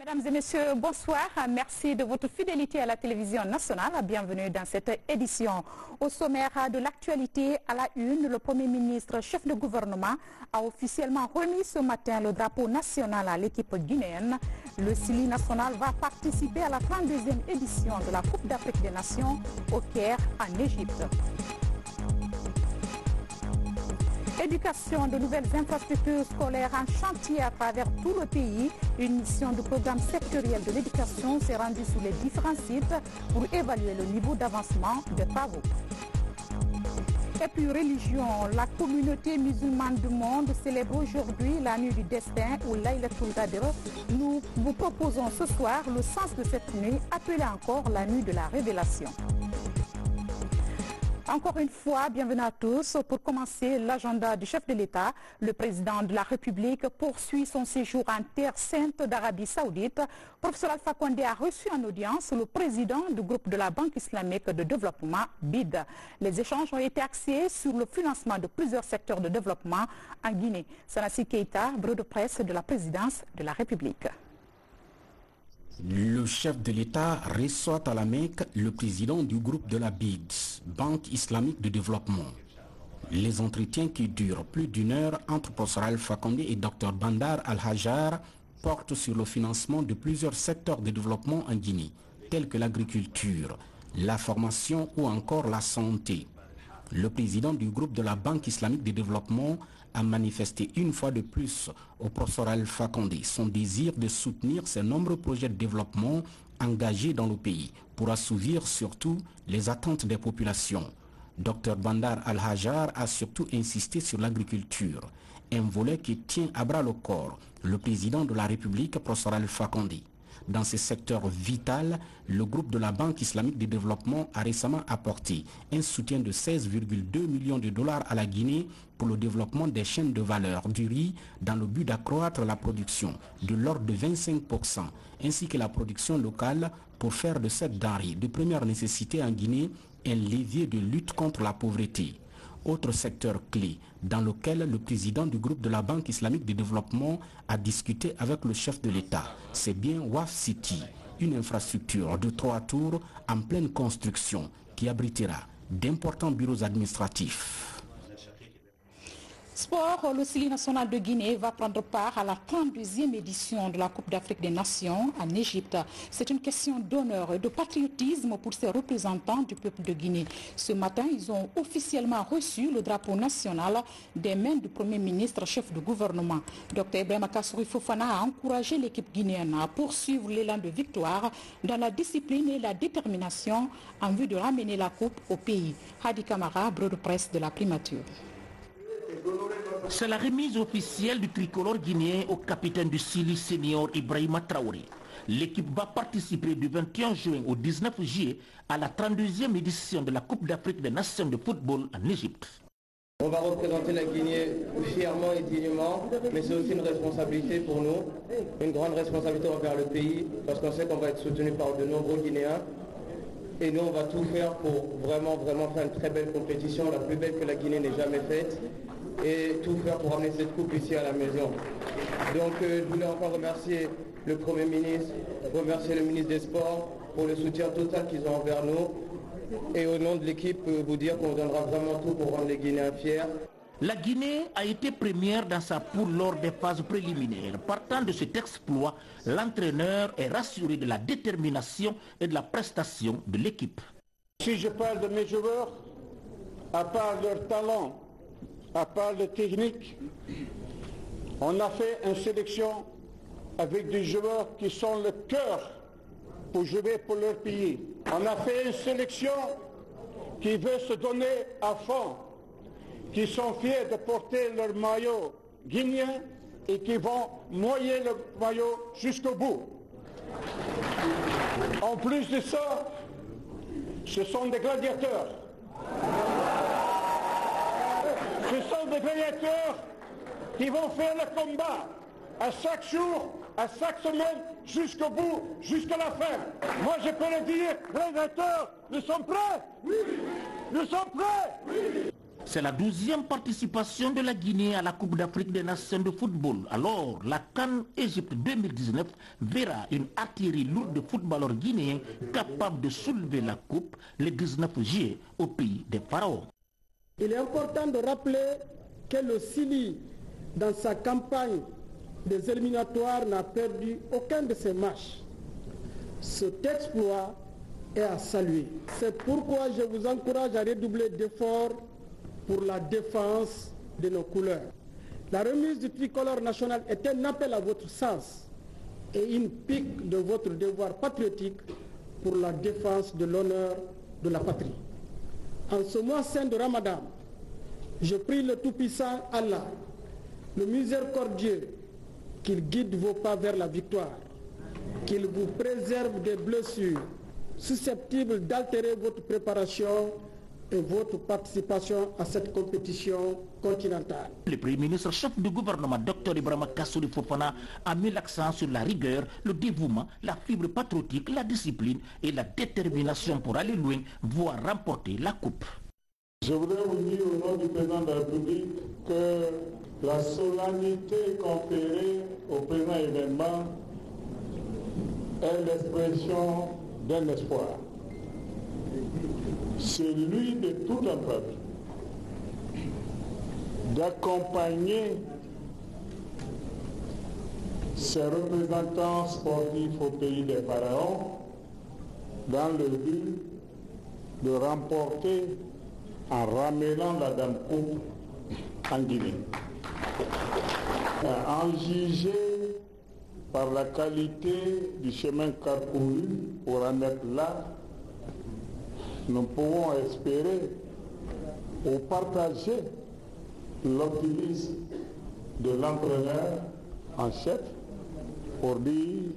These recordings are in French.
Mesdames et messieurs, bonsoir. Merci de votre fidélité à la télévision nationale. Bienvenue dans cette édition. Au sommaire de l'actualité, à la une, le Premier ministre, chef de gouvernement, a officiellement remis ce matin le drapeau national à l'équipe guinéenne. Le Sili national va participer à la 32e édition de la Coupe d'Afrique des Nations au Caire, en Égypte. Éducation, de nouvelles infrastructures scolaires en chantier à travers tout le pays. Une mission du programme sectoriel de l'éducation s'est rendue sur les différents sites pour évaluer le niveau d'avancement des travaux. Et puis religion, la communauté musulmane du monde célèbre aujourd'hui la nuit du destin ou Laylatul Qadr. Nous vous proposons ce soir le sens de cette nuit, appelée encore la nuit de la révélation. Encore une fois, bienvenue à tous. Pour commencer, l'agenda du chef de l'État, le président de la République poursuit son séjour en terre sainte d'Arabie Saoudite. Professeur Alpha Condé a reçu en audience le président du groupe de la Banque islamique de développement, BID. Les échanges ont été axés sur le financement de plusieurs secteurs de développement en Guinée. Sanassi Keïta, bureau de presse de la présidence de la République. Le chef de l'État reçoit à la Mecque le président du groupe de la BID, Banque islamique de développement. Les entretiens qui durent plus d'une heure entre professeur Alpha Condé et Dr Bandar Al-Hajar portent sur le financement de plusieurs secteurs de développement en Guinée, tels que l'agriculture, la formation ou encore la santé. Le président du groupe de la Banque islamique de développement a manifesté une fois de plus au professeur Alpha Condé son désir de soutenir ces nombreux projets de développement engagés dans le pays pour assouvir surtout les attentes des populations. Dr Bandar Al-Hajar a surtout insisté sur l'agriculture, un volet qui tient à bras le corps le président de la République, professeur Alpha Condé. Dans ce secteur vital, le groupe de la Banque islamique de développement a récemment apporté un soutien de 16,2 millions de dollars à la Guinée pour le développement des chaînes de valeur du riz dans le but d'accroître la production de l'ordre de 25%, ainsi que la production locale pour faire de cette denrée de première nécessité en Guinée un levier de lutte contre la pauvreté. Autre secteur clé dans lequel le président du groupe de la Banque islamique de développement a discuté avec le chef de l'État, c'est bien WAF City, une infrastructure de 3 tours en pleine construction qui abritera d'importants bureaux administratifs. Sport, le Sili national de Guinée va prendre part à la 32e édition de la Coupe d'Afrique des Nations en Égypte. C'est une question d'honneur et de patriotisme pour ces représentants du peuple de Guinée. Ce matin, ils ont officiellement reçu le drapeau national des mains du Premier ministre, chef de gouvernement. Dr Ibrahima Kassouri Fofana a encouragé l'équipe guinéenne à poursuivre l'élan de victoire dans la discipline et la détermination en vue de ramener la Coupe au pays. Hadi Kamara, bureau de presse de la primature. C'est la remise officielle du tricolore guinéen au capitaine du Sili senior Ibrahima Traoré. L'équipe va participer du 21 juin au 19 juillet à la 32e édition de la Coupe d'Afrique des Nations de football en Égypte. On va représenter la Guinée fièrement et dignement, mais c'est aussi une responsabilité pour nous, une grande responsabilité envers le pays, parce qu'on sait qu'on va être soutenu par de nombreux Guinéens. Et nous, on va tout faire pour vraiment faire une très belle compétition, la plus belle que la Guinée n'ait jamais faite, et tout faire pour amener cette coupe ici à la maison. Donc je voulais encore remercier le Premier ministre, remercier le ministre des Sports pour le soutien total qu'ils ont envers nous. Et au nom de l'équipe, vous dire qu'on donnera vraiment tout pour rendre les Guinéens fiers. La Guinée a été première dans sa poule lors des phases préliminaires. Partant de cet exploit, l'entraîneur est rassuré de la détermination et de la prestation de l'équipe. Si je parle de mes joueurs, à part leur talent, à part la technique, on a fait une sélection avec des joueurs qui sont le cœur pour jouer pour leur pays. On a fait une sélection qui veut se donner à fond, qui sont fiers de porter leur maillot guinéen et qui vont noyer le maillot jusqu'au bout. En plus de ça, ce sont des gladiateurs. Ce sont des gladiateurs qui vont faire le combat à chaque jour, à chaque semaine, jusqu'au bout, jusqu'à la fin. Moi, je peux le dire, gladiateurs, nous sommes prêts? Oui. Nous sommes prêts? Oui. C'est la 12e participation de la Guinée à la Coupe d'Afrique des Nations de football. Alors, la CAN Égypte 2019 verra une artillerie lourde de footballeurs guinéens capables de soulever la coupe le 19 juillet au pays des pharaons. Il est important de rappeler que le Sili, dans sa campagne des éliminatoires, n'a perdu aucun de ses matchs. Cet exploit est à saluer. C'est pourquoi je vous encourage à redoubler d'efforts pour la défense de nos couleurs. La remise du tricolore national est un appel à votre sens et une pique de votre devoir patriotique pour la défense de l'honneur de la patrie. En ce mois saint de Ramadan, je prie le Tout-Puissant Allah, le miséricordieux, qu'il guide vos pas vers la victoire, qu'il vous préserve des blessures susceptibles d'altérer votre préparation et votre participation à cette compétition continentale. Le Premier ministre chef du gouvernement, Dr Ibrahima Kassory Fofana, a mis l'accent sur la rigueur, le dévouement, la fibre patriotique, la discipline et la détermination pour aller loin, voire remporter la coupe. Je voudrais vous dire au nom du président de la République que la solennité conférée au présent événement est l'expression d'un espoir. Celui de tout un peuple d'accompagner ses représentants sportifs au pays des pharaons dans le but de remporter en ramenant la Dame Coupe en Guinée. En juger par la qualité du chemin parcouru pour en être là, nous pouvons espérer ou partager l'optimisme de l'entraîneur en chef pour dire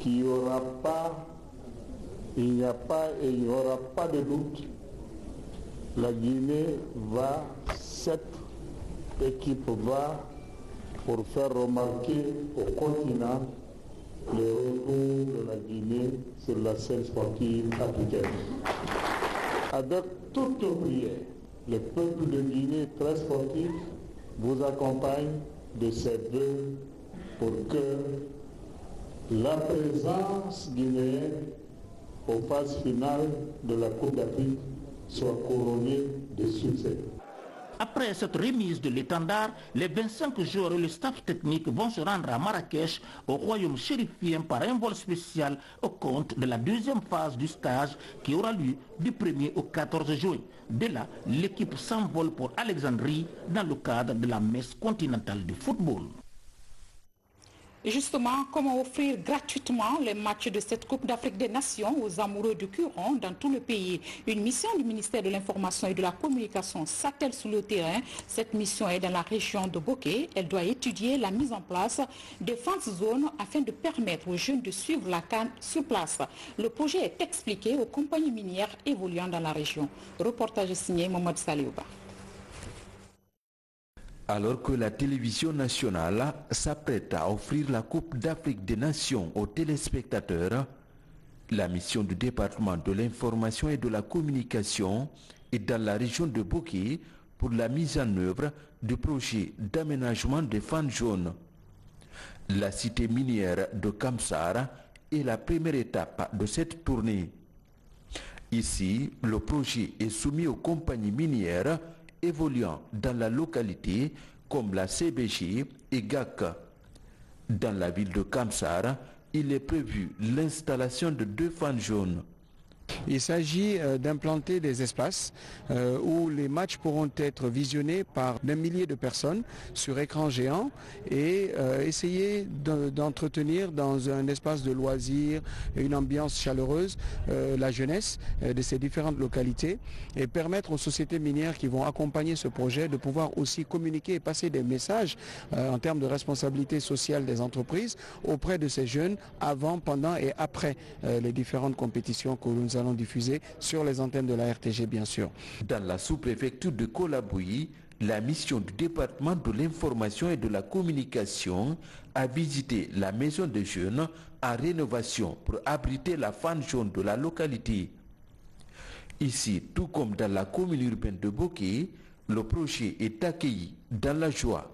qu'il n'y aura pas, il n'y a pas et il n'y aura pas de doute. La Guinée va, cette équipe va pour faire remarquer au continent le retour de la Guinée sur la scène sportive africaine. Avec toutes nos prières, le peuple de Guinée très sportif vous accompagne de ses vœux pour que la présence guinéenne aux phases finales de la Coupe d'Afrique soit couronnée de succès. Après cette remise de l'étendard, les 25 joueurs et le staff technique vont se rendre à Marrakech, au royaume chérifien, par un vol spécial au compte de la deuxième phase du stage qui aura lieu du 1er au 14 juin. De là, l'équipe s'envole pour Alexandrie dans le cadre de la messe continentale de football. Et justement, comment offrir gratuitement les matchs de cette Coupe d'Afrique des Nations aux amoureux du Curon dans tout le pays? Une mission du ministère de l'Information et de la Communication s'attelle sur le terrain. Cette mission est dans la région de Bokeh. Elle doit étudier la mise en place des fence zones afin de permettre aux jeunes de suivre la CAN sur place. Le projet est expliqué aux compagnies minières évoluant dans la région. Reportage signé Mohamed Saliouba. Alors que la télévision nationale s'apprête à offrir la Coupe d'Afrique des Nations aux téléspectateurs, la mission du département de l'information et de la communication est dans la région de Bokeh pour la mise en œuvre du projet d'aménagement des fan zones. La cité minière de Kamsar est la première étape de cette tournée. Ici, le projet est soumis aux compagnies minières évoluant dans la localité comme la CBG et GAC. Dans la ville de Kamsar, il est prévu l'installation de 2 fan zones. Il s'agit d'implanter des espaces où les matchs pourront être visionnés par des milliers de personnes sur écran géant et essayer d'entretenir dans un espace de loisirs, une ambiance chaleureuse, la jeunesse de ces différentes localités et permettre aux sociétés minières qui vont accompagner ce projet de pouvoir aussi communiquer et passer des messages en termes de responsabilité sociale des entreprises auprès de ces jeunes avant, pendant et après les différentes compétitions que nous allons diffuser sur les antennes de la RTG bien sûr. Dans la sous-préfecture de Kolabouyi, la mission du département de l'information et de la communication a visité la maison des jeunes en rénovation pour abriter la fan zone de la localité. Ici, tout comme dans la commune urbaine de Boké, le projet est accueilli dans la joie.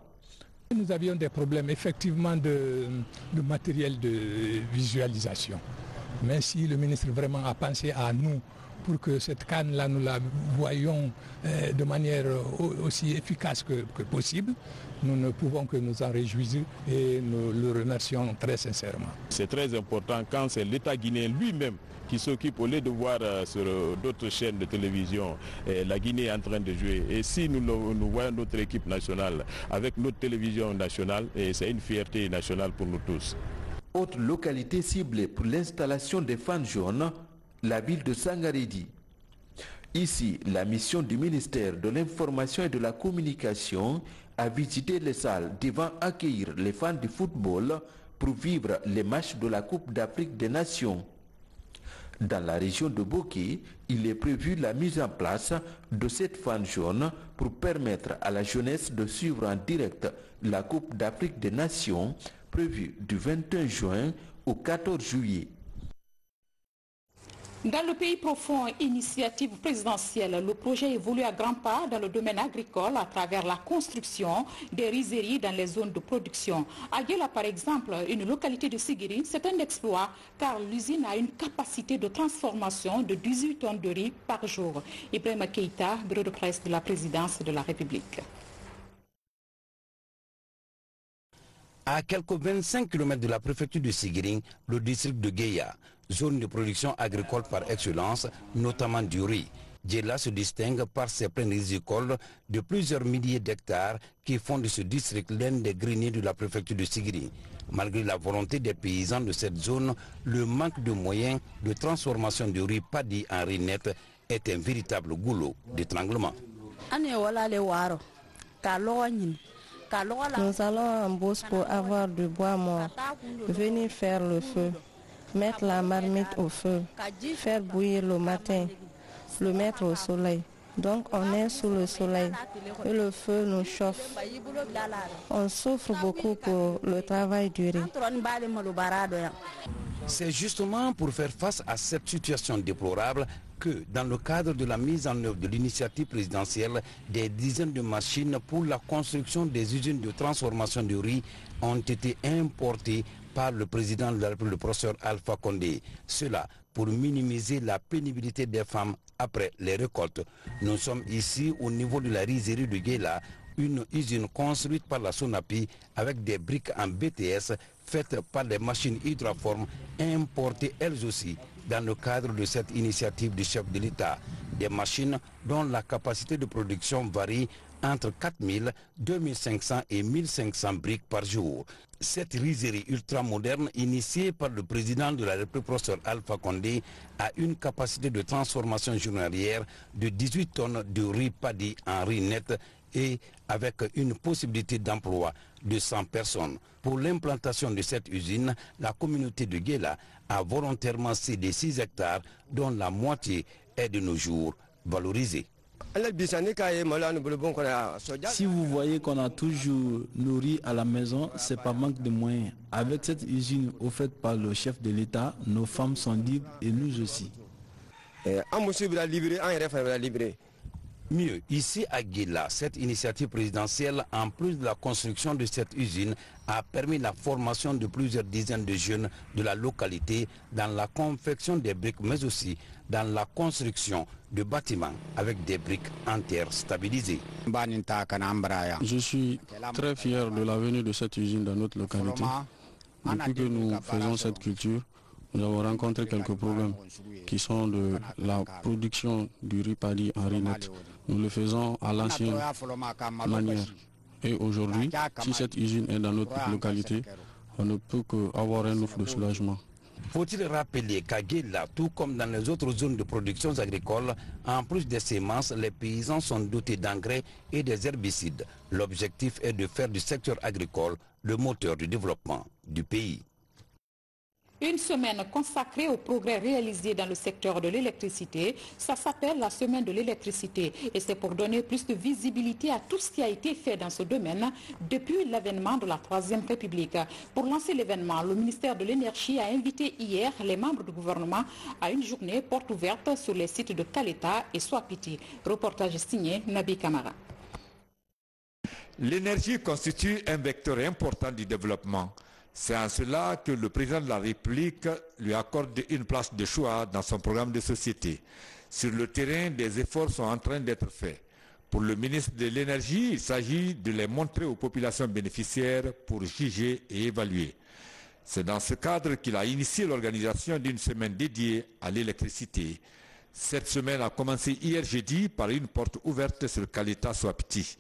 Nous avions des problèmes effectivement de matériel de visualisation. Mais si le ministre vraiment a pensé à nous pour que cette canne-là, nous la voyions de manière aussi efficace que possible, nous ne pouvons que nous en réjouir et nous le remercions très sincèrement. C'est très important quand c'est l'État guinéen lui-même qui s'occupe, au lieu de voir sur d'autres chaînes de télévision la Guinée est en train de jouer. Et si nous voyons notre équipe nationale avec notre télévision nationale, c'est une fierté nationale pour nous tous. Autre localité ciblée pour l'installation des fans jaunes, la ville de Sangaredi. Ici, la mission du ministère de l'Information et de la Communication a visité les salles devant accueillir les fans du football pour vivre les matchs de la Coupe d'Afrique des Nations. Dans la région de Boké, il est prévu la mise en place de cette fan jaune pour permettre à la jeunesse de suivre en direct la Coupe d'Afrique des Nations prévue du 21 juin au 14 juillet. Dans le pays profond, initiative présidentielle, le projet évolue à grands pas dans le domaine agricole à travers la construction des rizeries dans les zones de production. À Guéla, par exemple, une localité de Sigiri, c'est un exploit car l'usine a une capacité de transformation de 18 tonnes de riz par jour. Ibrahima Keïta, bureau de presse de la présidence de la République. À quelques 25 km de la préfecture de Sigiri, le district de Guéya, zone de production agricole par excellence, notamment du riz. Djela se distingue par ses plaines rizicoles de plusieurs milliers d'hectares qui font de ce district l'un des greniers de la préfecture de Sigiri. Malgré la volonté des paysans de cette zone, le manque de moyens de transformation du riz paddy en riz net est un véritable goulot d'étranglement. Nous allons en Beauce pour avoir du bois mort, venir faire le feu, mettre la marmite au feu, faire bouillir le matin, le mettre au soleil. Donc on est sous le soleil et le feu nous chauffe. On souffre beaucoup pour le travail du riz. C'est justement pour faire face à cette situation déplorable que, dans le cadre de la mise en œuvre de l'initiative présidentielle, des dizaines de machines pour la construction des usines de transformation du riz ont été importées par le président de la République, le professeur Alpha Condé. Cela pour minimiser la pénibilité des femmes après les récoltes. Nous sommes ici au niveau de la rizerie de Guéla, une usine construite par la Sonapi avec des briques en BTS faites par des machines hydroformes importées elles aussi dans le cadre de cette initiative du chef de l'État. Des machines dont la capacité de production varie entre 4000, 2500 et 1500 briques par jour. Cette rizerie ultramoderne, initiée par le président de la République, professeur Alpha Condé, a une capacité de transformation journalière de 18 tonnes de riz paddy en riz net et avec une possibilité d'emploi de 100 personnes. Pour l'implantation de cette usine, la communauté de Guéla a volontairement cédé 6 hectares dont la moitié est de nos jours valorisée. Si vous voyez qu'on a toujours nourri à la maison, c'est pas manque de moyens. Avec cette usine offerte par le chef de l'État, nos femmes sont libres et nous aussi. Mieux, ici à Guéla, cette initiative présidentielle, en plus de la construction de cette usine, a permis la formation de plusieurs dizaines de jeunes de la localité dans la confection des briques, mais aussi dans la construction de bâtiments avec des briques en terre stabilisées. Je suis très fier de la venue de cette usine dans notre localité. Depuis que nous faisons cette culture, nous avons rencontré quelques problèmes qui sont de la production du riz paddy en riz net. Nous le faisons à l'ancienne manière. Et aujourd'hui, si cette usine est dans notre localité, on ne peut qu'avoir un ouf de soulagement. Faut-il rappeler qu'à Guéla, tout comme dans les autres zones de production agricole, en plus des semences, les paysans sont dotés d'engrais et des herbicides. L'objectif est de faire du secteur agricole le moteur du développement du pays. Une semaine consacrée aux progrès réalisés dans le secteur de l'électricité. Ça s'appelle la semaine de l'électricité et c'est pour donner plus de visibilité à tout ce qui a été fait dans ce domaine depuis l'avènement de la Troisième République. Pour lancer l'événement, le ministère de l'Énergie a invité hier les membres du gouvernement à une journée porte ouverte sur les sites de Kaleta et Soapiti. Reportage signé Nabi Kamara. L'énergie constitue un vecteur important du développement. C'est en cela que le président de la République lui accorde une place de choix dans son programme de société. Sur le terrain, des efforts sont en train d'être faits. Pour le ministre de l'Énergie, il s'agit de les montrer aux populations bénéficiaires pour juger et évaluer. C'est dans ce cadre qu'il a initié l'organisation d'une semaine dédiée à l'électricité. Cette semaine a commencé hier jeudi par une porte ouverte sur Kaleta Soapiti.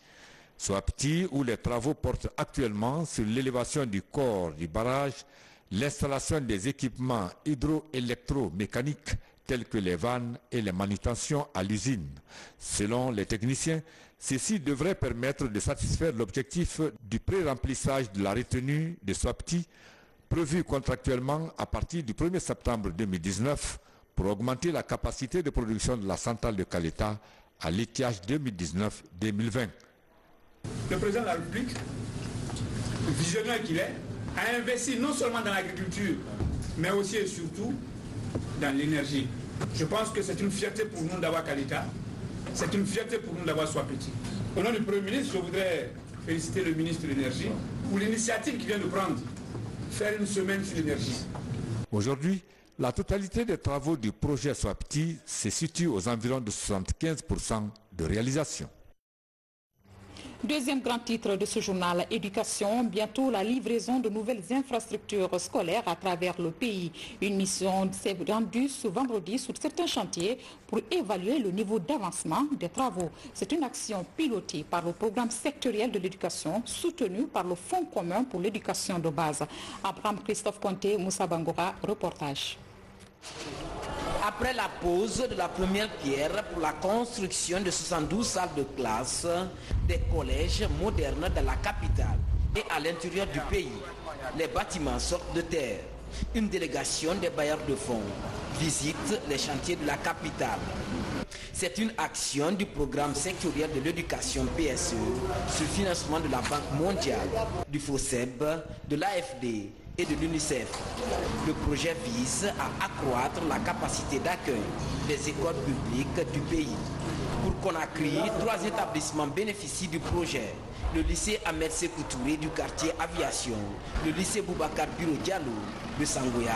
Soapiti, où les travaux portent actuellement sur l'élévation du corps du barrage, l'installation des équipements hydro-électromécaniques tels que les vannes et les manutentions à l'usine. Selon les techniciens, ceci devrait permettre de satisfaire l'objectif du pré-remplissage de la retenue de Soapiti, prévu contractuellement à partir du 1er septembre 2019 pour augmenter la capacité de production de la centrale de Kaleta à l'étiage 2019-2020. Le président de la République, le visionnaire qu'il est, a investi non seulement dans l'agriculture, mais aussi et surtout dans l'énergie. Je pense que c'est une fierté pour nous d'avoir Kaleta, c'est une fierté pour nous d'avoir Soapiti. Au nom du Premier ministre, je voudrais féliciter le ministre de l'Énergie pour l'initiative qu'il vient de prendre, faire une semaine sur l'énergie. Aujourd'hui, la totalité des travaux du projet Soapiti se situe aux environs de 75% de réalisation. Deuxième grand titre de ce journal, éducation, bientôt la livraison de nouvelles infrastructures scolaires à travers le pays. Une mission s'est rendue ce vendredi sur certains chantiers pour évaluer le niveau d'avancement des travaux. C'est une action pilotée par le programme sectoriel de l'éducation, soutenu par le Fonds commun pour l'éducation de base. Abraham Christophe Conté, Moussa Bangora, reportage. Après la pose de la première pierre pour la construction de 72 salles de classe des collèges modernes dans la capitale et à l'intérieur du pays, les bâtiments sortent de terre. Une délégation des bailleurs de fonds visite les chantiers de la capitale. C'est une action du programme sectoriel de l'éducation PSE sur financement de la Banque mondiale, du FOSEB, de l'AFD et de l'UNICEF. Le projet vise à accroître la capacité d'accueil des écoles publiques du pays. Pour Conakry, 3 établissements bénéficient du projet. Le lycée Ahmed Sékou Touré du quartier Aviation, le lycée Boubacar Biro Diallo de Sangoya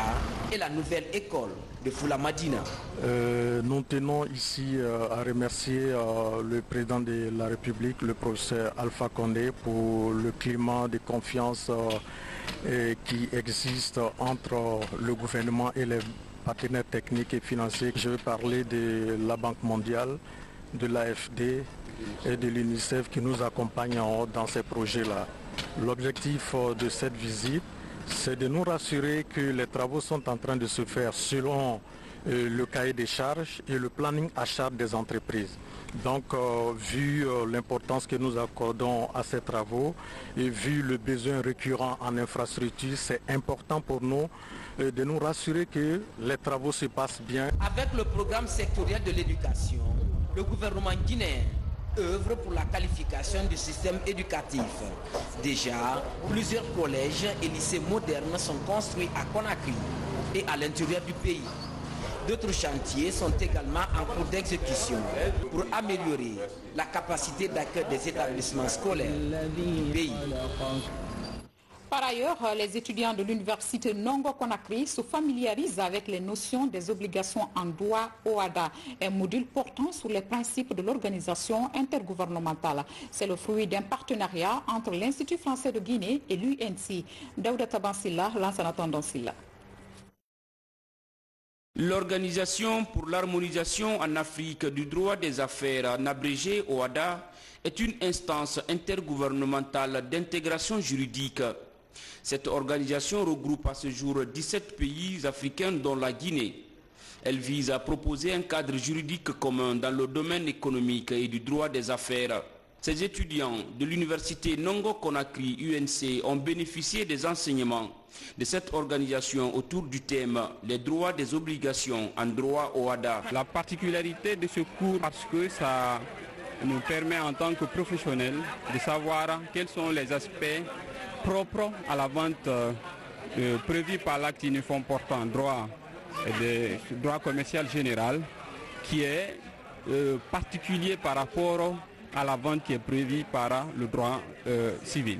et la nouvelle école de Foula Madina. Nous tenons ici à remercier le président de la République, le professeur Alpha Condé, pour le climat de confiance qui existe entre le gouvernement et les partenaires techniques et financiers. Je vais parler de la Banque mondiale, de l'AFD et de l'UNICEF qui nous accompagnent dans ces projets-là. L'objectif de cette visite, c'est de nous rassurer que les travaux sont en train de se faire selon le cahier des charges et le planning à charge des entreprises. Donc, vu l'importance que nous accordons à ces travaux et vu le besoin récurrent en infrastructure, c'est important pour nous de nous rassurer que les travaux se passent bien. Avec le programme sectoriel de l'éducation, le gouvernement guinéen œuvre pour la qualification du système éducatif. Déjà, plusieurs collèges et lycées modernes sont construits à Conakry et à l'intérieur du pays. D'autres chantiers sont également en cours d'exécution pour améliorer la capacité d'accueil des établissements scolaires du pays. Par ailleurs, les étudiants de l'université Nongo Conakry se familiarisent avec les notions des obligations en droit OHADA, un module portant sur les principes de l'organisation intergouvernementale. C'est le fruit d'un partenariat entre l'Institut français de Guinée et l'UNC. Daouda Tabansilla lance en attendant Silla. L'Organisation pour l'harmonisation en Afrique du droit des affaires, en abrégé OHADA, est une instance intergouvernementale d'intégration juridique. Cette organisation regroupe à ce jour 17 pays africains dont la Guinée. Elle vise à proposer un cadre juridique commun dans le domaine économique et du droit des affaires. Ces étudiants de l'université Nongo Conakry UNC ont bénéficié des enseignements de cette organisation autour du thème « Les droits des obligations en droit au OHADA ». La particularité de ce cours, parce que ça nous permet en tant que professionnels de savoir quels sont les aspects propres à la vente prévue par l'acte uniforme portant droit commercial général, qui est particulier par rapport à la vente qui est prévue par le droit civil.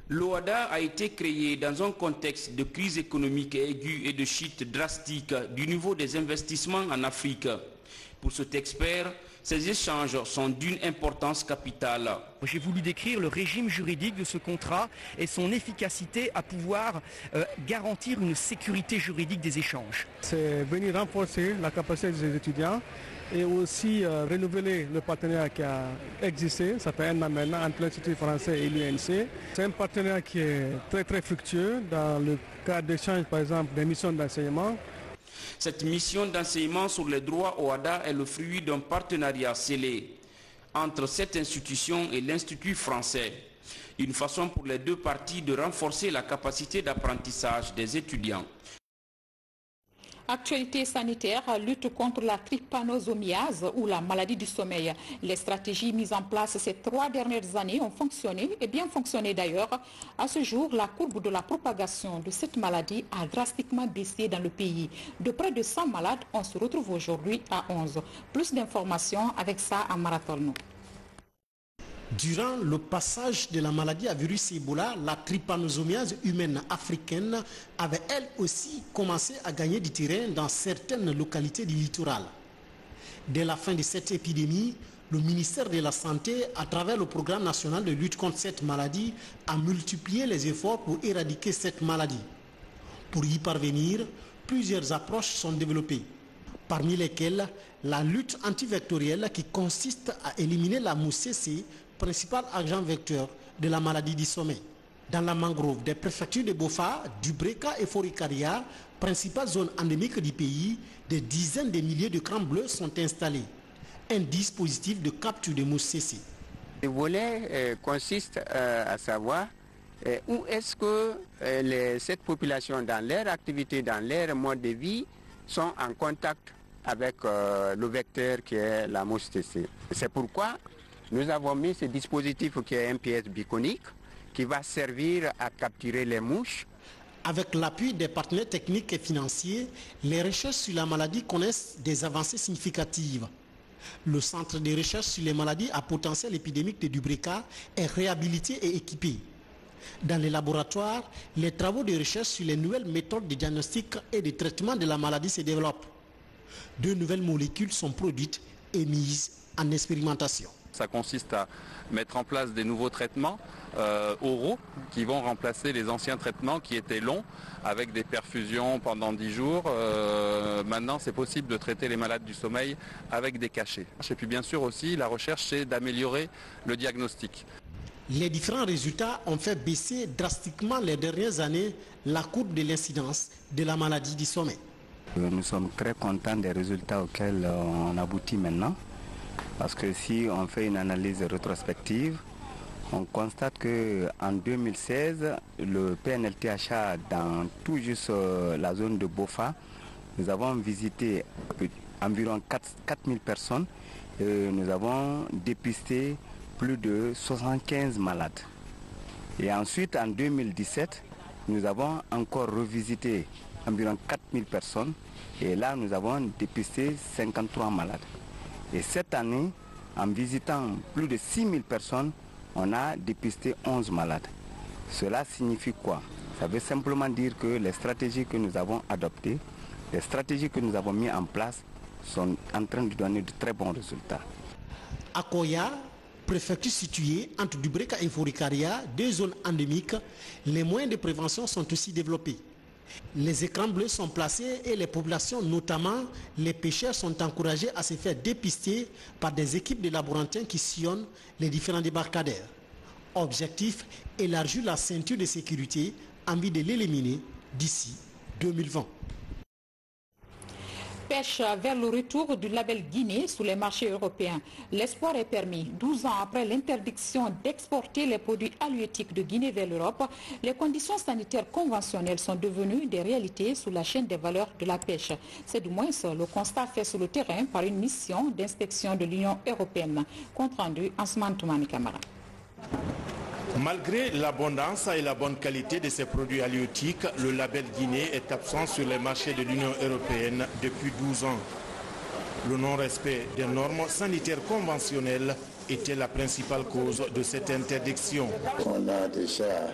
L'OHADA a été créé dans un contexte de crise économique aiguë et de chute drastique du niveau des investissements en Afrique. Pour cet expert, ces échanges sont d'une importance capitale. J'ai voulu décrire le régime juridique de ce contrat et son efficacité à pouvoir garantir une sécurité juridique des échanges. C'est venir renforcer la capacité des étudiants et aussi renouveler le partenariat qui a existé, ça fait un an maintenant, entre l'Institut français et l'UNC. C'est un partenariat qui est très fructueux dans le cadre d'échange, par exemple, des missions d'enseignement. Cette mission d'enseignement sur les droits au OHADA est le fruit d'un partenariat scellé entre cette institution et l'Institut français. Une façon pour les deux parties de renforcer la capacité d'apprentissage des étudiants. Actualité sanitaire, lutte contre la trypanosomiase ou la maladie du sommeil. Les stratégies mises en place ces 3 dernières années ont fonctionné et bien fonctionné d'ailleurs. À ce jour, la courbe de la propagation de cette maladie a drastiquement baissé dans le pays. De près de 100 malades, on se retrouve aujourd'hui à 11. Plus d'informations avec ça à Marathon. Durant le passage de la maladie à virus Ebola, la trypanosomiase humaine africaine avait elle aussi commencé à gagner du terrain dans certaines localités du littoral. Dès la fin de cette épidémie, le ministère de la Santé, à travers le programme national de lutte contre cette maladie, a multiplié les efforts pour éradiquer cette maladie. Pour y parvenir, plusieurs approches sont développées, parmi lesquelles la lutte antivectorielle qui consiste à éliminer la mouche CC, principal agent vecteur de la maladie du sommeil. Dans la mangrove des préfectures de Bofa, Dubreka et Forikaria, principales zones endémiques du pays, des dizaines de milliers de crans bleus sont installés. Un dispositif de capture de mouches CC. Le volet consiste à savoir où est-ce que cette population, dans leur activité, dans leur mode de vie, sont en contact avec le vecteur qui est la mouche CC. C'est pourquoi nous avons mis ce dispositif qui est un pièce biconique qui va servir à capturer les mouches. Avec l'appui des partenaires techniques et financiers, les recherches sur la maladie connaissent des avancées significatives. Le centre de recherche sur les maladies à potentiel épidémique de Dubreka est réhabilité et équipé. Dans les laboratoires, les travaux de recherche sur les nouvelles méthodes de diagnostic et de traitement de la maladie se développent. 2 nouvelles molécules sont produites et mises en expérimentation. Ça consiste à mettre en place des nouveaux traitements oraux qui vont remplacer les anciens traitements qui étaient longs avec des perfusions pendant 10 jours. Maintenant, c'est possible de traiter les malades du sommeil avec des cachets. Et puis bien sûr aussi, la recherche, c'est d'améliorer le diagnostic. Les différents résultats ont fait baisser drastiquement les dernières années la courbe de l'incidence de la maladie du sommeil. Nous sommes très contents des résultats auxquels on aboutit maintenant. Parce que si on fait une analyse rétrospective, on constate qu'en 2016, le PNLTHA dans tout juste la zone de Bofa, nous avons visité environ 4000 personnes et nous avons dépisté plus de 75 malades. Et ensuite, en 2017, nous avons encore revisité environ 4000 personnes et là, nous avons dépisté 53 malades. Et cette année, en visitant plus de 6000 personnes, on a dépisté 11 malades. Cela signifie quoi? Ça veut simplement dire que les stratégies que nous avons adoptées, les stratégies que nous avons mises en place sont en train de donner de très bons résultats. À Koya, préfecture située entre Dubreka et Forikaria, 2 zones endémiques, les moyens de prévention sont aussi développés. Les écrans bleus sont placés et les populations, notamment les pêcheurs, sont encouragés à se faire dépister par des équipes de laborantins qui sillonnent les différents débarcadères. Objectif, élargir la ceinture de sécurité en vue de l'éliminer d'ici 2020. Pêche vers le retour du label Guinée sous les marchés européens. L'espoir est permis. 12 ans après l'interdiction d'exporter les produits halieutiques de Guinée vers l'Europe, les conditions sanitaires conventionnelles sont devenues des réalités sous la chaîne des valeurs de la pêche. C'est du moins le constat fait sur le terrain par une mission d'inspection de l'Union européenne. Compte rendu Ansman Toumani Kamara. Malgré l'abondance et la bonne qualité de ces produits halieutiques, le label Guinée est absent sur les marchés de l'Union européenne depuis 12 ans. Le non-respect des normes sanitaires conventionnelles était la principale cause de cette interdiction. On a déjà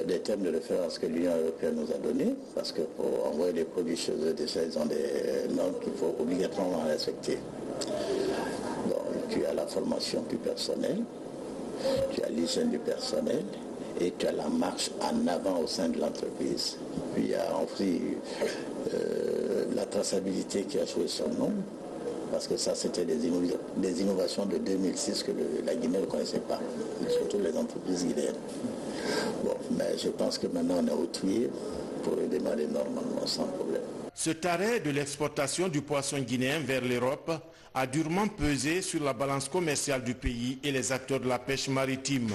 des termes de référence que l'Union européenne nous a donnés, parce que pour envoyer des produits chez eux, déjà ils ont des normes qu'il faut obligatoirement respecter. Donc tu as la formation du personnel, tu as l'hygiène du personnel et tu as la marche en avant au sein de l'entreprise. Puis il y a aussi la traçabilité qui a joué son nom, parce que ça c'était des innovations de 2006 que la Guinée ne connaissait pas, surtout les entreprises guinéennes. Bon, mais je pense que maintenant on est outillé pour démarrer normalement sans problème. Cet arrêt de l'exportation du poisson guinéen vers l'Europe a durement pesé sur la balance commerciale du pays et les acteurs de la pêche maritime.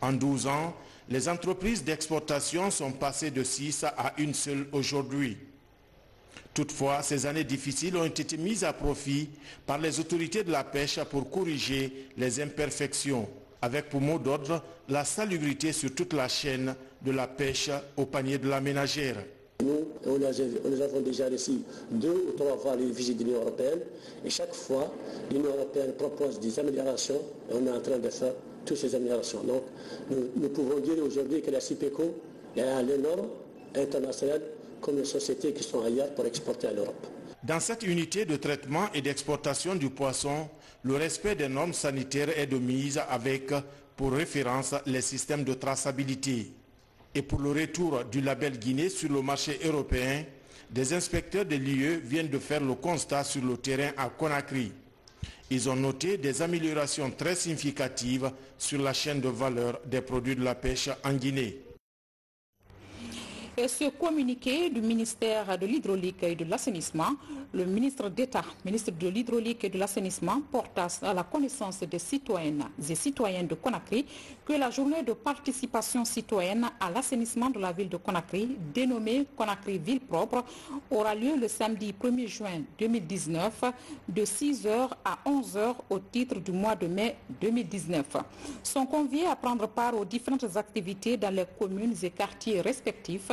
En 12 ans, les entreprises d'exportation sont passées de 6 à une seule aujourd'hui. Toutefois, ces années difficiles ont été mises à profit par les autorités de la pêche pour corriger les imperfections, avec pour mot d'ordre la salubrité sur toute la chaîne de la pêche au panier de la ménagère. Nous, nous avons déjà reçu 2 ou 3 fois les visites de l'Union européenne et chaque fois, l'Union européenne propose des améliorations et on est en train de faire toutes ces améliorations. Donc, nous pouvons dire aujourd'hui que la CIPECO est à les normes internationales comme les sociétés qui sont ailleurs pour exporter à l'Europe. Dans cette unité de traitement et d'exportation du poisson, le respect des normes sanitaires est de mise avec, pour référence, les systèmes de traçabilité. Et pour le retour du label Guinée sur le marché européen, des inspecteurs de l'UE viennent de faire le constat sur le terrain à Conakry. Ils ont noté des améliorations très significatives sur la chaîne de valeur des produits de la pêche en Guinée. Et ce communiqué du ministère de l'Hydraulique et de l'Assainissement, le ministre d'État, ministre de l'Hydraulique et de l'Assainissement, porte à la connaissance des citoyennes et citoyens de Conakry que la journée de participation citoyenne à l'assainissement de la ville de Conakry, dénommée Conakry Ville Propre, aura lieu le samedi 1er juin 2019 de 6h à 11h au titre du mois de mai 2019. Sont conviés à prendre part aux différentes activités dans les communes et quartiers respectifs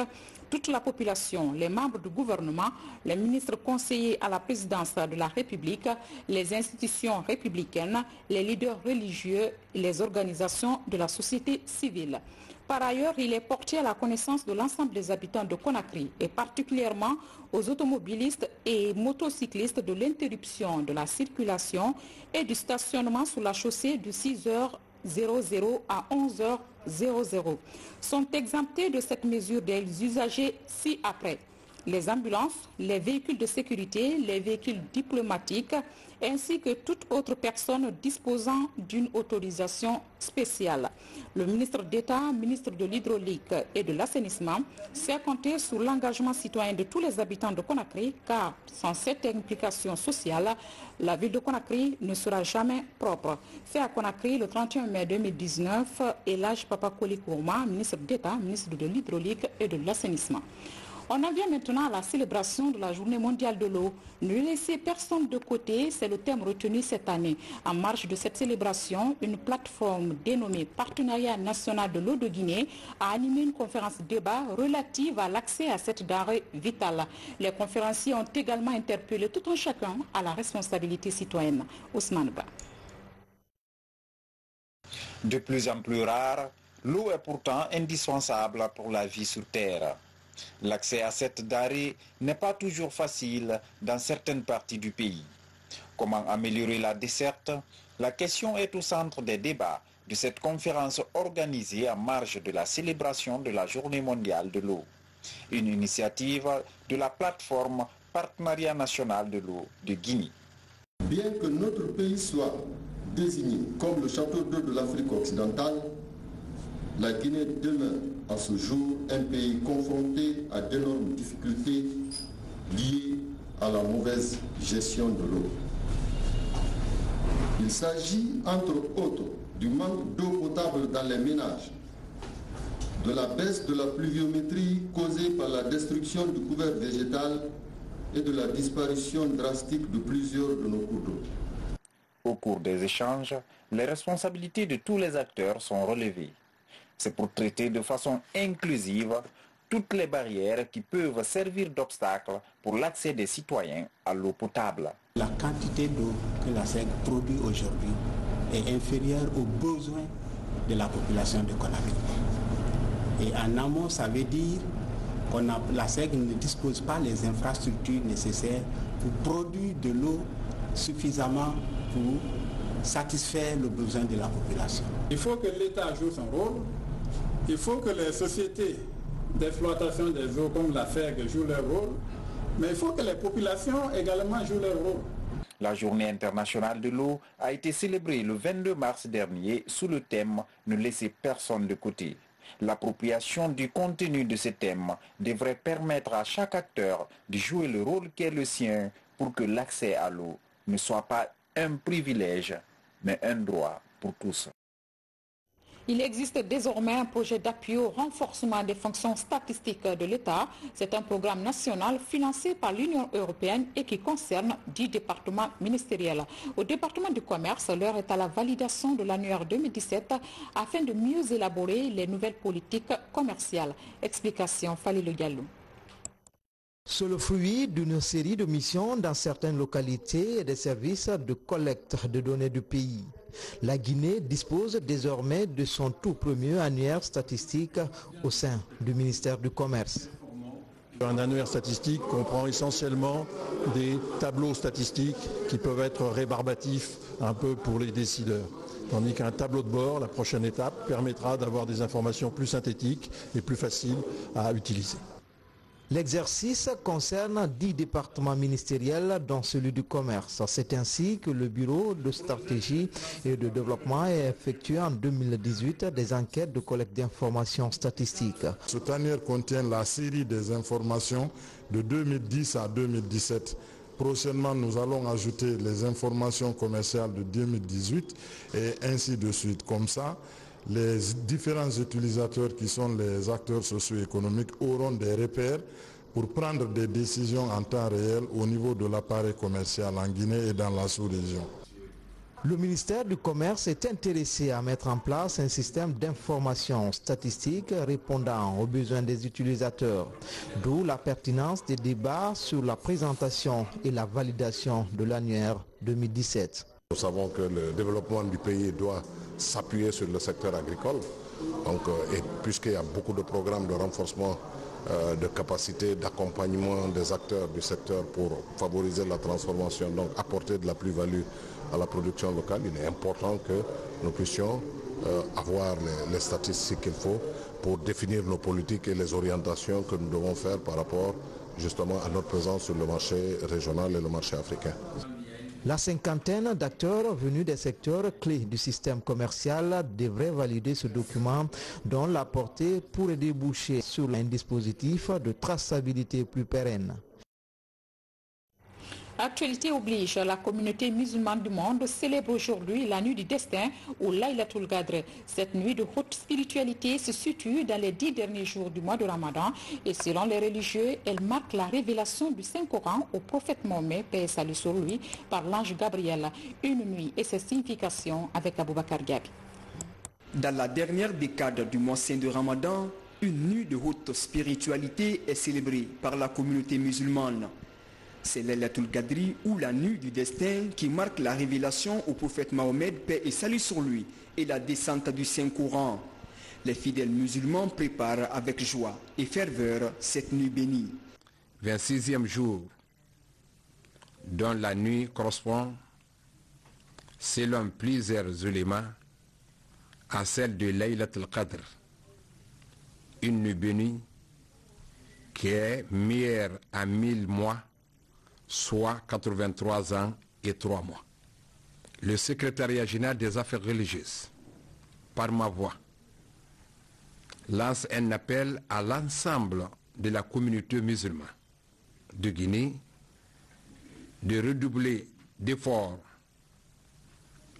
toute la population, les membres du gouvernement, les ministres conseillers à la présidence de la République, les institutions républicaines, les leaders religieux et les organisations de la société civile. Par ailleurs, il est porté à la connaissance de l'ensemble des habitants de Conakry et particulièrement aux automobilistes et motocyclistes de l'interruption de la circulation et du stationnement sur la chaussée de 6h00 à 11h00. Sont exemptés de cette mesure des usagers ci-après: les ambulances, les véhicules de sécurité, les véhicules diplomatiques, ainsi que toute autre personne disposant d'une autorisation spéciale. Le ministre d'État, ministre de l'Hydraulique et de l'Assainissement, sait compter sur l'engagement citoyen de tous les habitants de Conakry, car sans cette implication sociale, la ville de Conakry ne sera jamais propre. Fait à Conakry le 31 mai 2019, Elhadji Papa Koli Kouma, ministre d'État, ministre de l'Hydraulique et de l'Assainissement. On en vient maintenant à la célébration de la Journée mondiale de l'eau. Ne laissez personne de côté, c'est le thème retenu cette année. En marge de cette célébration, une plateforme dénommée Partenariat national de l'eau de Guinée a animé une conférence débat relative à l'accès à cette denrée vitale. Les conférenciers ont également interpellé tout un chacun à la responsabilité citoyenne. Ousmane Ba. De plus en plus rare, l'eau est pourtant indispensable pour la vie sur Terre. L'accès à cette denrée n'est pas toujours facile dans certaines parties du pays. Comment améliorer la desserte? La question est au centre des débats de cette conférence organisée en marge de la célébration de la Journée mondiale de l'eau. Une initiative de la plateforme Partenariat national de l'eau de Guinée. Bien que notre pays soit désigné comme le château d'eau de l'Afrique occidentale, la Guinée demeure à ce jour un pays confronté à d'énormes difficultés liées à la mauvaise gestion de l'eau. Il s'agit entre autres du manque d'eau potable dans les ménages, de la baisse de la pluviométrie causée par la destruction du couvert végétal et de la disparition drastique de plusieurs de nos cours d'eau. Au cours des échanges, les responsabilités de tous les acteurs sont relevées. C'est pour traiter de façon inclusive toutes les barrières qui peuvent servir d'obstacle pour l'accès des citoyens à l'eau potable. La quantité d'eau que la SEG produit aujourd'hui est inférieure aux besoins de la population de Conakry. Et en amont, ça veut dire que la SEG ne dispose pas des infrastructures nécessaires pour produire de l'eau suffisamment pour satisfaire le besoin de la population. Il faut que l'État joue son rôle. Il faut que les sociétés d'exploitation des eaux comme la SEG jouent leur rôle. Mais il faut que les populations également jouent leur rôle. La journée internationale de l'eau a été célébrée le 22 mars dernier sous le thème « Ne laissez personne de côté ». L'appropriation du contenu de ce thème devrait permettre à chaque acteur de jouer le rôle qui est le sien pour que l'accès à l'eau ne soit pas un privilège, mais un droit pour tous. Il existe désormais un projet d'appui au renforcement des fonctions statistiques de l'État. C'est un programme national financé par l'Union européenne et qui concerne 10 départements ministériels. Au département du commerce, l'heure est à la validation de l'annuaire 2017 afin de mieux élaborer les nouvelles politiques commerciales. Explication Falilou Diallo. C'est le fruit d'une série de missions dans certaines localités et des services de collecte de données du pays. La Guinée dispose désormais de son tout premier annuaire statistique au sein du ministère du Commerce. Un annuaire statistique comprend essentiellement des tableaux statistiques qui peuvent être rébarbatifs un peu pour les décideurs. Tandis qu'un tableau de bord, la prochaine étape, permettra d'avoir des informations plus synthétiques et plus faciles à utiliser. L'exercice concerne 10 départements ministériels dont celui du commerce. C'est ainsi que le Bureau de stratégie et de développement a effectué en 2018 des enquêtes de collecte d'informations statistiques. Cet annuaire contient la série des informations de 2010 à 2017. Prochainement, nous allons ajouter les informations commerciales de 2018 et ainsi de suite. Comme ça, les différents utilisateurs qui sont les acteurs socio-économiques auront des repères pour prendre des décisions en temps réel au niveau de l'appareil commercial en Guinée et dans la sous-région. Le ministère du Commerce est intéressé à mettre en place un système d'information statistique répondant aux besoins des utilisateurs, d'où la pertinence des débats sur la présentation et la validation de l'annuaire 2017. Nous savons que le développement du pays doit s'appuyer sur le secteur agricole, et puisqu'il y a beaucoup de programmes de renforcement de capacité d'accompagnement des acteurs du secteur pour favoriser la transformation, donc apporter de la plus-value à la production locale, il est important que nous puissions avoir les statistiques qu'il faut pour définir nos politiques et les orientations que nous devons faire par rapport justement à notre présence sur le marché régional et le marché africain. La cinquantaine d'acteurs venus des secteurs clés du système commercial devraient valider ce document dont la portée pourrait déboucher sur un dispositif de traçabilité plus pérenne. Actualité oblige, la communauté musulmane du monde célèbre aujourd'hui la nuit du destin ou Laylatul Qadr. Cette nuit de haute spiritualité se situe dans les 10 derniers jours du mois de Ramadan et selon les religieux, elle marque la révélation du Saint-Coran au prophète Mohammed, paix et salut sur lui, par l'ange Gabriel. Une nuit et ses significations avec Aboubakar Gabi. Dans la dernière décade du mois saint de Ramadan, une nuit de haute spiritualité est célébrée par la communauté musulmane. C'est Laylatul Qadri ou la nuit du destin qui marque la révélation au prophète Mahomet, paix et salut sur lui, et la descente du Saint-Coran. Les fidèles musulmans préparent avec joie et ferveur cette nuit bénie. 26e jour, dont la nuit correspond, selon plusieurs ulémas, à celle de Laylatul Qadr, une nuit bénie qui est meilleure à 1000 mois, soit 83 ans et 3 mois. Le secrétariat général des affaires religieuses, par ma voix, lance un appel à l'ensemble de la communauté musulmane de Guinée de redoubler d'efforts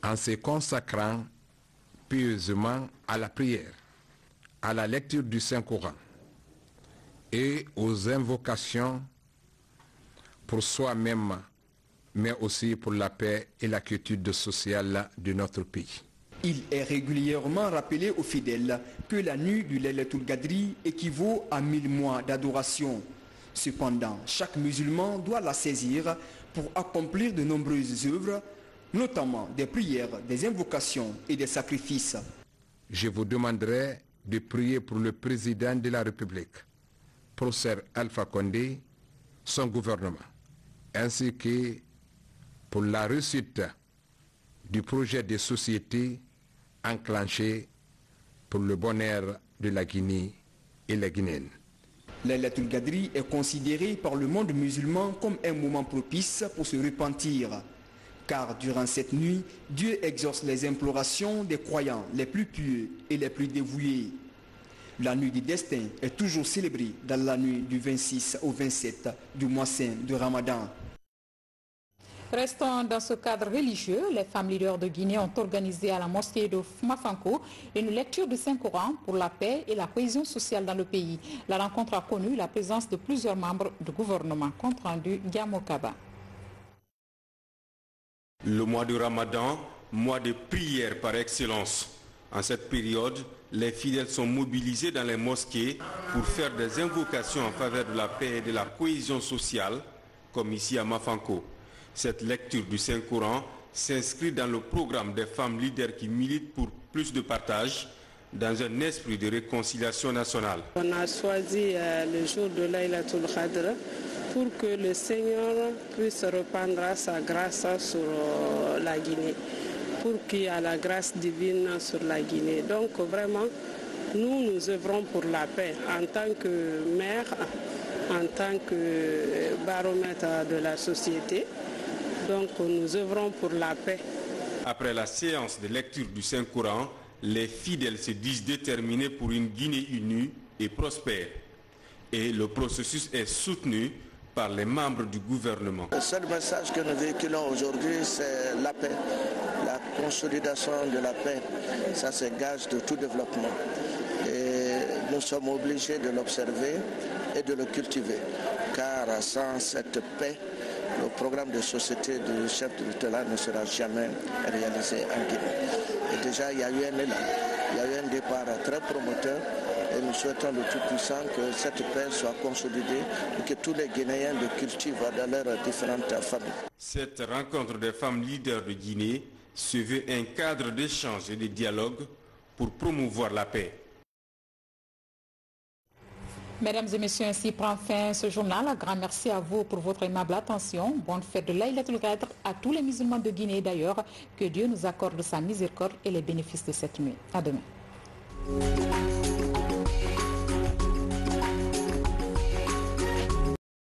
en se consacrant pieusement à la prière, à la lecture du Saint-Coran et aux invocations pour soi-même, mais aussi pour la paix et la quiétude sociale de notre pays. Il est régulièrement rappelé aux fidèles que la nuit du Laylatul Qadri équivaut à 1000 mois d'adoration. Cependant, chaque musulman doit la saisir pour accomplir de nombreuses œuvres, notamment des prières, des invocations et des sacrifices. Je vous demanderai de prier pour le président de la République, professeur Alpha Condé, son gouvernement, ainsi que pour la réussite du projet de société enclenché pour le bonheur de la Guinée et les Guinéens. Laylatul Qadri est considéré par le monde musulman comme un moment propice pour se repentir. Car durant cette nuit, Dieu exauce les implorations des croyants les plus pieux et les plus dévoués. La nuit du destin est toujours célébrée dans la nuit du 26 au 27 du mois saint de Ramadan. Restons dans ce cadre religieux, les femmes leaders de Guinée ont organisé à la mosquée de Mafanko une lecture du Saint-Coran pour la paix et la cohésion sociale dans le pays. La rencontre a connu la présence de plusieurs membres du gouvernement. Compte rendu Diamokaba. Le mois de Ramadan, mois de prière par excellence. En cette période, les fidèles sont mobilisés dans les mosquées pour faire des invocations en faveur de la paix et de la cohésion sociale, comme ici à Mafanko. Cette lecture du Saint-Coran s'inscrit dans le programme des femmes leaders qui militent pour plus de partage dans un esprit de réconciliation nationale. On a choisi le jour de Laylatul Qadr pour que le Seigneur puisse répandre sa grâce sur la Guinée, pour qu'il y ait la grâce divine sur la Guinée. Donc vraiment, nous œuvrons pour la paix en tant que mère, en tant que baromètre de la société. Donc nous œuvrons pour la paix. Après la séance de lecture du Saint-Coran, les fidèles se disent déterminés pour une Guinée unie et prospère. Et le processus est soutenu par les membres du gouvernement. Le seul message que nous véhiculons aujourd'hui, c'est la paix, la consolidation de la paix. Ça, c'est gage de tout développement. Et nous sommes obligés de l'observer et de le cultiver. Car sans cette paix, le programme de société du chef de l'État ne sera jamais réalisé en Guinée. Et déjà, il y a eu un élan, il y a eu un départ très promoteur et nous souhaitons le Tout-Puissant que cette paix soit consolidée et que tous les Guinéens le cultivent dans leurs différentes familles. Cette rencontre des femmes leaders de Guinée se veut un cadre d'échange et de dialogue pour promouvoir la paix. Mesdames et messieurs, ainsi prend fin ce journal. Un grand merci à vous pour votre aimable attention. Bonne fête de Laylatul Qadr à tous les musulmans de Guinée d'ailleurs. Que Dieu nous accorde sa miséricorde et les bénéfices de cette nuit. À demain.